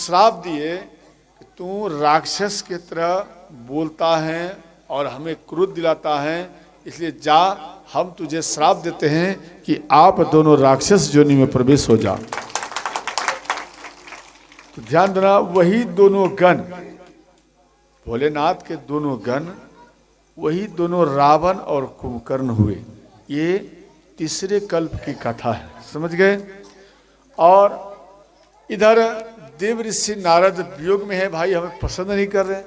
श्राप दिए कि तू राक्षस की तरह बोलता है और हमें क्रोध दिलाता है, इसलिए जा, हम तुझे श्राप देते हैं कि आप दोनों राक्षस योनि में प्रवेश हो जा। तो ध्यान देना, वही दोनों गण, भोलेनाथ के दोनों गण, वही दोनों रावण और कुंभकर्ण हुए। ये तीसरे कल्प की कथा है, समझ गए। और इधर देव ऋषि नारद वियोग में है, भाई हमें पसंद नहीं कर रहे।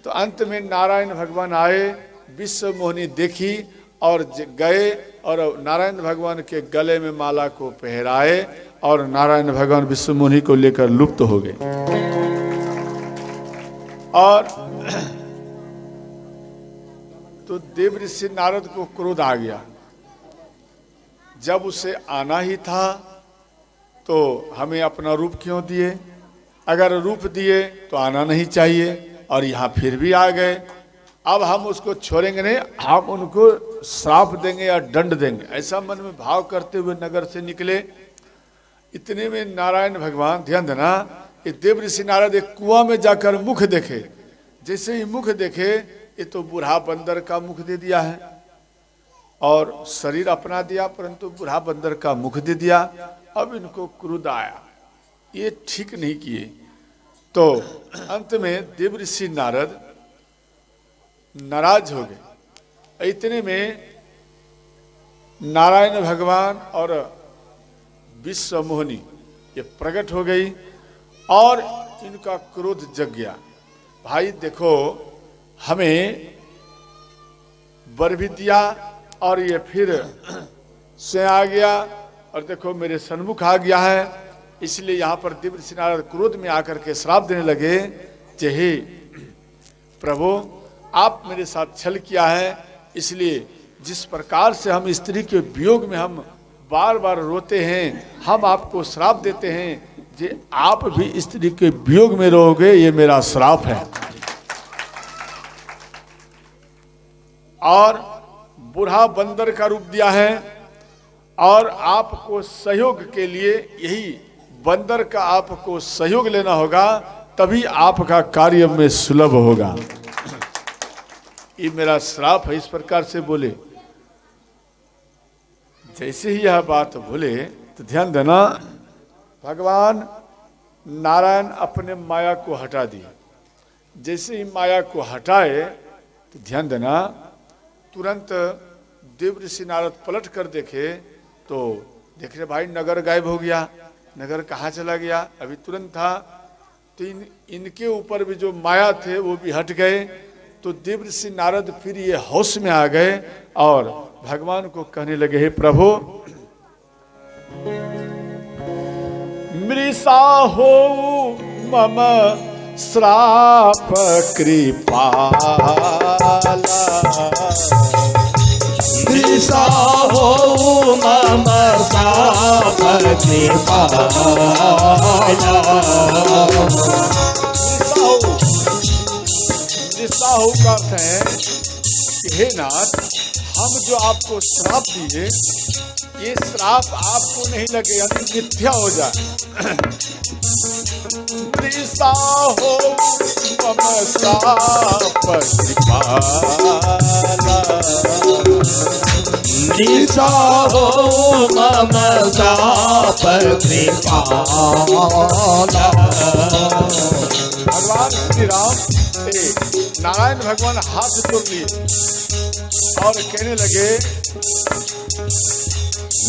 तो अंत में नारायण भगवान आए, विश्व मोहिनी देखी और गए और नारायण भगवान के गले में माला को पहराए और नारायण भगवान विश्व मोहिनी को लेकर लुप्त हो गए। और तो देव ऋषि नारद को क्रोध आ गया, जब उसे आना ही था तो हमें अपना रूप क्यों दिए, अगर रूप दिए तो आना नहीं चाहिए, और यहाँ फिर भी आ गए। अब हम उसको छोड़ेंगे नहीं, हम उनको श्राप देंगे या दंड देंगे, ऐसा मन में भाव करते हुए नगर से निकले। इतने में नारायण भगवान, ध्यान देना, कि देव ऋषि नारद एक कुआं में जाकर मुख देखे। जैसे ही मुख देखे, ये तो बूढ़ा बंदर का मुख दे दिया है और शरीर अपना दिया, परंतु बूढ़ा बंदर का मुख दे दिया। अब इनको क्रोध आया, ये ठीक नहीं किए। तो अंत में देव ऋषि नारद नाराज हो गए। इतने में नारायण भगवान और विश्व मोहिनी ये प्रकट हो गई और इनका क्रोध जग गया। भाई देखो, हमें वर भी दिया और ये फिर से आ गया, और देखो मेरे सन्मुख आ गया है। इसलिए यहाँ पर देव ऋषि नारद क्रोध में आकर के श्राप देने लगे, जे हे प्रभु, आप मेरे साथ छल किया है, इसलिए जिस प्रकार से हम स्त्री के वियोग में हम बार बार रोते हैं, हम आपको श्राप देते हैं, जे आप भी स्त्री के वियोग में रहोगे, ये मेरा श्राप है। और बूढ़ा बंदर का रूप दिया है, और आपको सहयोग के लिए यही बंदर का आपको सहयोग लेना होगा, तभी आपका कार्य में सुलभ होगा। ये मेरा श्राप है, इस प्रकार से बोले। जैसे ही यह बात बोले तो ध्यान देना, भगवान नारायण अपने माया को हटा दिए। जैसे ही माया को हटाए तो ध्यान देना, तुरंत देव ऋषि नारद पलट कर देखे तो देख रहे भाई नगर गायब हो गया। नगर कहाँ चला गया, अभी तुरंत था। तो इनके ऊपर भी जो माया थे वो भी हट गए। तो देव ऋषि नारद फिर ये होश में आ गए और भगवान को कहने लगे, हे प्रभु, मृषा हो मम श्राप कृपाला, मृषा हो मम श्राप कृपाला। मृषा हो का अर्थ है कि हे नाथ, हम जो आपको श्राप दिए, ये श्राप आपको नहीं लगे, यानी मिथ्या हो जाए। मृषा हो मम श्राप कृपाला, मृषा हो मम श्राप कृपाला। भगवान श्री राम से नारायण भगवान हाथ जोड़ लिए और कहने लगे,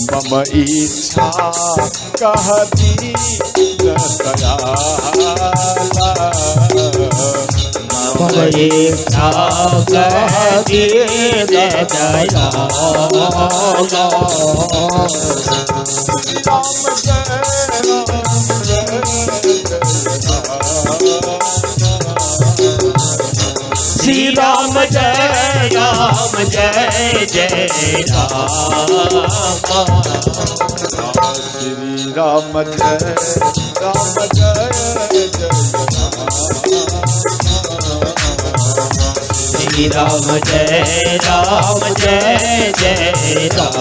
मम इच्छा कहती दयाला, मम इच्छा कहती दयाला। श्री राम जय राम जय जय राम। श्री राम जय राम जय जय श्री राम जय राम जय जय राम।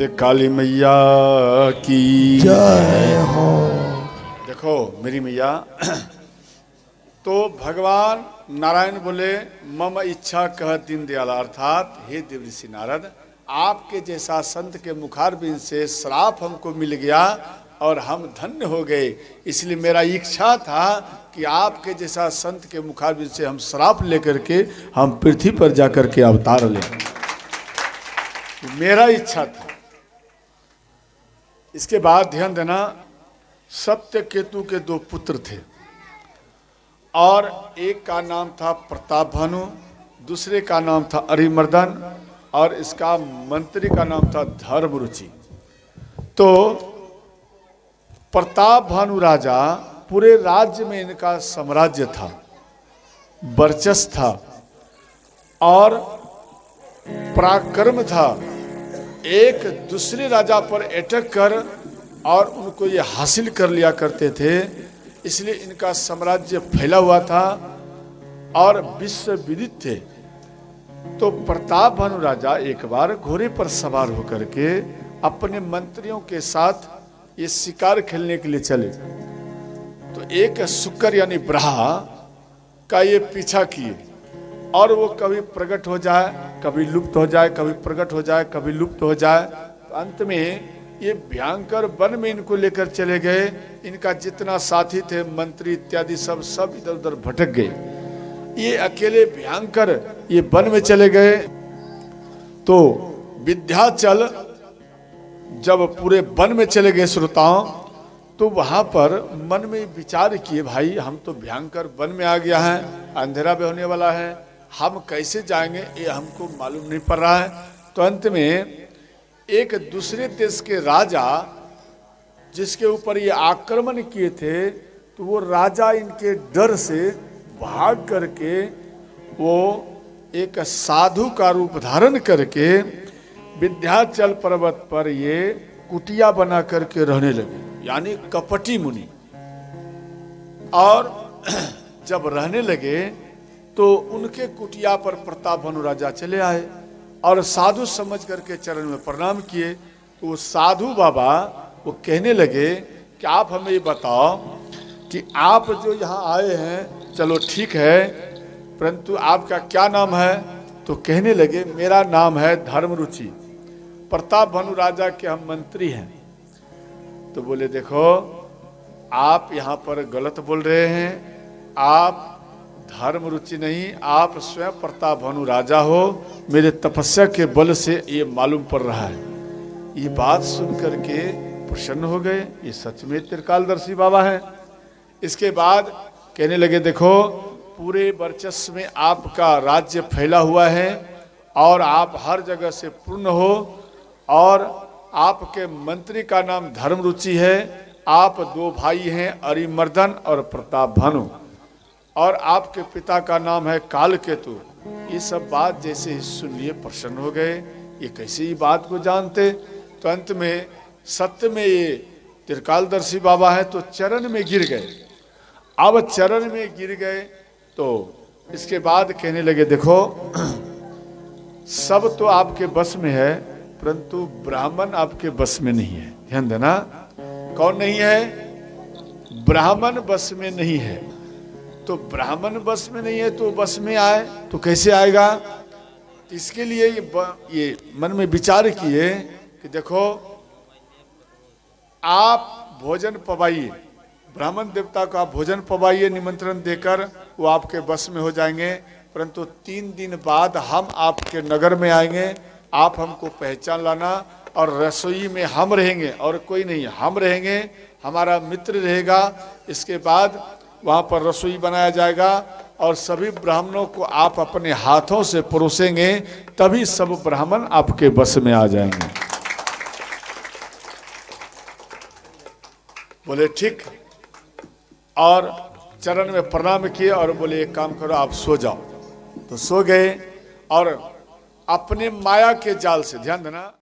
बोले काली मैया की जय हो। देखो मेरी मैया, तो भगवान नारायण बोले मम इच्छा कह दीन दयाला, अर्थात हे देवऋषि नारद, आपके जैसा संत के मुखारबिंद से श्राप हमको मिल गया और हम धन्य हो गए, इसलिए मेरा इच्छा था कि आपके जैसा संत के मुखारबिंद से हम श्राप लेकर के हम पृथ्वी पर जाकर के अवतार लें, मेरा इच्छा था। इसके बाद ध्यान देना, सत्य केतु के 2 पुत्र थे और एक का नाम था प्रताप भानु, दूसरे का नाम था अरिमर्दन और इसका मंत्री का नाम था धर्मरुचि। तो प्रताप भानु राजा, पूरे राज्य में इनका साम्राज्य था, वर्चस्व था और पराक्रम था। एक दूसरे राजा पर अटैक कर और उनको ये हासिल कर लिया करते थे, इसलिए इनका साम्राज्य फैला हुआ था और विश्व विदित थे। तो प्रताप भानु राजा एक बार घोड़े पर सवार होकर के अपने मंत्रियों के साथ ये शिकार खेलने के लिए चले। तो एक शुक्र यानी ब्रहा का ये पीछा किए और वो कभी प्रकट हो जाए, कभी लुप्त हो जाए, कभी प्रकट हो जाए, कभी लुप्त हो जाए। तो अंत में ये भयंकर वन में इनको लेकर चले गए। इनका जितना साथी थे, मंत्री इत्यादि सब इधर उधर भटक गए। ये अकेले भयंकर ये वन में चले गए। तो विंध्याचल जब पूरे वन में चले गए श्रोताओं, तो वहां पर मन में विचार किए, भाई हम तो भयंकर वन में आ गया है, अंधेरा भी होने वाला है, हम कैसे जाएंगे ये हमको मालूम नहीं पड़ रहा है। तो अंत में एक दूसरे देश के राजा जिसके ऊपर ये आक्रमण किए थे, तो वो राजा इनके डर से भाग करके वो एक साधु का रूप धारण करके विंध्याचल पर्वत पर ये कुटिया बना करके रहने लगे, यानी कपटी मुनि। और जब रहने लगे तो उनके कुटिया पर प्रताप भानु राजा चले आए और साधु समझ करके चरण में प्रणाम किए। तो वो साधु बाबा वो कहने लगे कि आप हमें ये बताओ कि आप जो यहाँ आए हैं, चलो ठीक है, परंतु आपका क्या नाम है? तो कहने लगे मेरा नाम है धर्मरुचि, प्रताप भानु राजा के हम मंत्री हैं। तो बोले देखो आप यहाँ पर गलत बोल रहे हैं, आप धर्मरुचि नहीं, आप स्वयं प्रताप भानु राजा हो, मेरे तपस्या के बल से ये मालूम पड़ रहा है। ये बात सुन करके प्रसन्न हो गए, ये सच में त्रिकालदर्शी बाबा हैं। इसके बाद कहने लगे देखो पूरे वर्चस्व में आपका राज्य फैला हुआ है और आप हर जगह से पूर्ण हो और आपके मंत्री का नाम धर्मरुचि है, आप 2 भाई हैं अरिमर्दन और प्रताप भानु, और आपके पिता का नाम है कालकेतु। ये सब बात जैसे ही सुन लिए प्रसन्न हो गए, ये कैसे ही बात को जानते। तो अंत में सत्य में ये त्रिकालदर्शी बाबा है, तो चरण में गिर गए। अब चरण में गिर गए तो इसके बाद कहने लगे देखो सब तो आपके बस में है, परंतु ब्राह्मण आपके बस में नहीं है। ध्यान देना, कौन नहीं है? ब्राह्मण बस में नहीं है। तो ब्राह्मण बस में नहीं है तो बस में आए तो कैसे आएगा? इसके लिए ये मन में विचार किए कि देखो आप भोजन पवाइए, ब्राह्मण देवता को आप भोजन पवाइए निमंत्रण देकर, वो आपके बस में हो जाएंगे। परंतु 3 दिन बाद हम आपके नगर में आएंगे, आप हमको पहचान लाना और रसोई में हम रहेंगे और कोई नहीं, हम रहेंगे, हमारा मित्र रहेगा। इसके बाद वहाँ पर रसोई बनाया जाएगा और सभी ब्राह्मणों को आप अपने हाथों से परोसेंगे, तभी सब ब्राह्मण आपके बस में आ जाएंगे। बोले ठीक, और चरण में प्रणाम किए और बोले एक काम करो आप सो जाओ। तो सो गए और अपने माया के जाल से, ध्यान देना,